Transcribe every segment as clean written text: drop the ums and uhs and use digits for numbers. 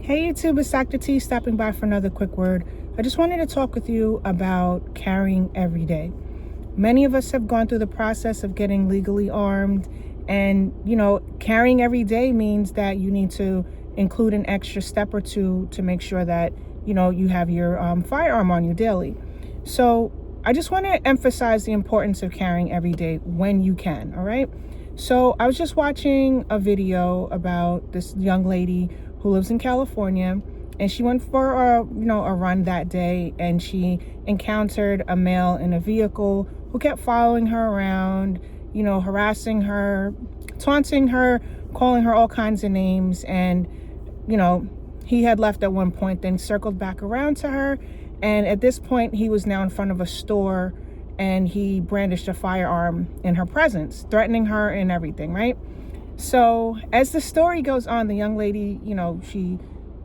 Hey YouTube, it's Dr.T stopping by for another quick word. I just wanted to talk with you about carrying every day. Many of us have gone through the process of getting legally armed, and carrying every day means that you need to include an extra step or two to make sure that you have your firearm on you daily. So I just want to emphasize the importance of carrying every day when you can. All right. So I was just watching a video about this young lady who lives in California, and she went for a run that day, and she encountered a male in a vehicle who kept following her around, harassing her, taunting her, calling her all kinds of names. And he had left at one point, then circled back around to her, and at this point he was now in front of a store, and he brandished a firearm in her presence, threatening her and everything, right? So as the story goes on, the young lady, she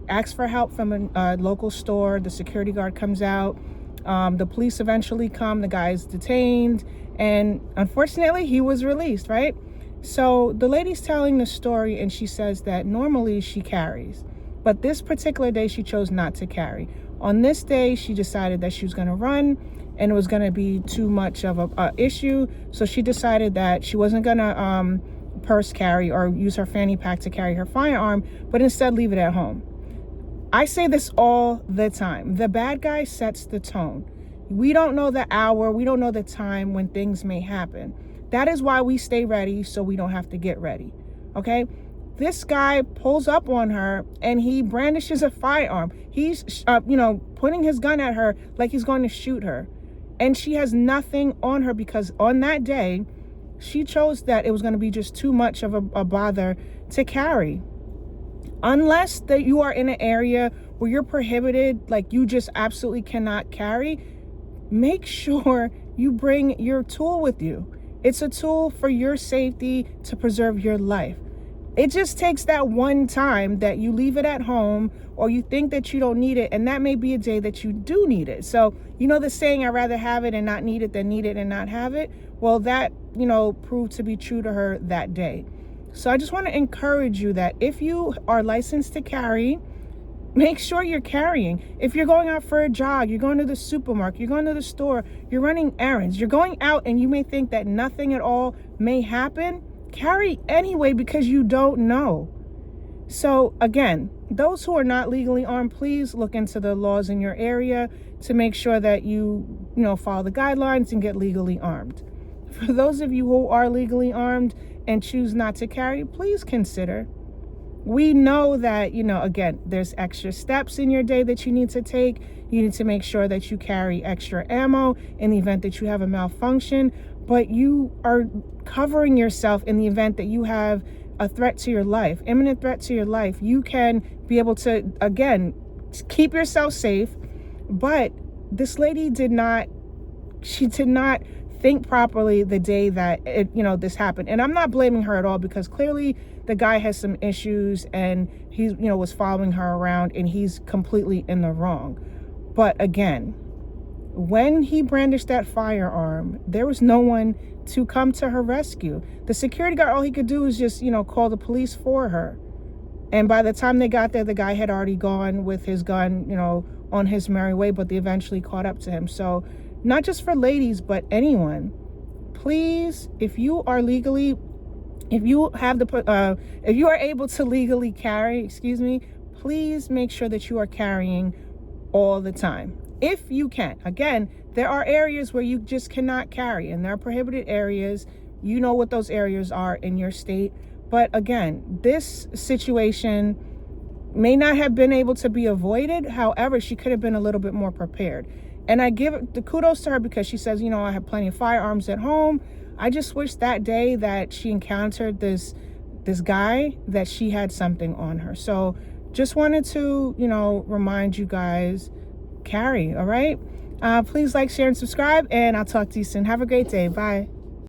asks for help from a local store. The security guard comes out. The police eventually come. The guy is detained, and unfortunately he was released, right? So the lady's telling the story, and she says that normally she carries, but this particular day she chose not to carry. On this day, she decided that she was going to run, and it was going to be too much of a issue. So she decided that she wasn't going to purse carry or use her fanny pack to carry her firearm, but instead leave it at home. I say this all the time. The bad guy sets the tone. We don't know the hour. We don't know the time when things may happen. That is why we stay ready, so we don't have to get ready. Okay? This guy pulls up on her, and he brandishes a firearm. He's, pointing his gun at her like he's going to shoot her. And she has nothing on her because on that day, she chose that it was going to be just too much of a bother to carry. Unless that you are in an area where you're prohibited, like you just absolutely cannot carry, make sure you bring your tool with you. It's a tool for your safety to preserve your life. It just takes that one time that you leave it at home, or you think that you don't need it, and that may be a day that you do need it. So the saying, I'd rather have it and not need it than need it and not have it. Well, that proved to be true to her that day. So I just want to encourage you that if you are licensed to carry, make sure you're carrying. If you're going out for a jog, you're going to the supermarket, you're going to the store, you're running errands, you're going out and you may think that nothing at all may happen, carry anyway, because you don't know. So again, those who are not legally armed, please look into the laws in your area to make sure that you follow the guidelines and get legally armed. For those of you who are legally armed and choose not to carry, please consider. We know that, again, there's extra steps in your day that you need to take. You need to make sure that you carry extra ammo in the event that you have a malfunction, but you are covering yourself in the event that you have a threat to your life, imminent threat to your life. You can be able to, again, keep yourself safe. But this lady did not think properly the day that this happened. And I'm not blaming her at all, because clearly the guy has some issues, and he was following her around, and he's completely in the wrong. But again, when he brandished that firearm, there was no one to come to her rescue. The security guard, all he could do was just call the police for her. And by the time they got there, the guy had already gone with his gun on his merry way, but they eventually caught up to him. So not just for ladies, but anyone, please, if you are able to legally carry, please make sure that you are carrying all the time, if you can. Again, there are areas where you just cannot carry, and there are prohibited areas. You know what those areas are in your state. But again, this situation may not have been able to be avoided. However, she could have been a little bit more prepared. And I give the kudos to her, because she says, I have plenty of firearms at home. I just wish that day that she encountered this guy, that she had something on her. So just wanted to, remind you guys, carry, all right? Please like, share, and subscribe, and I'll talk to you soon. Have a great day. Bye.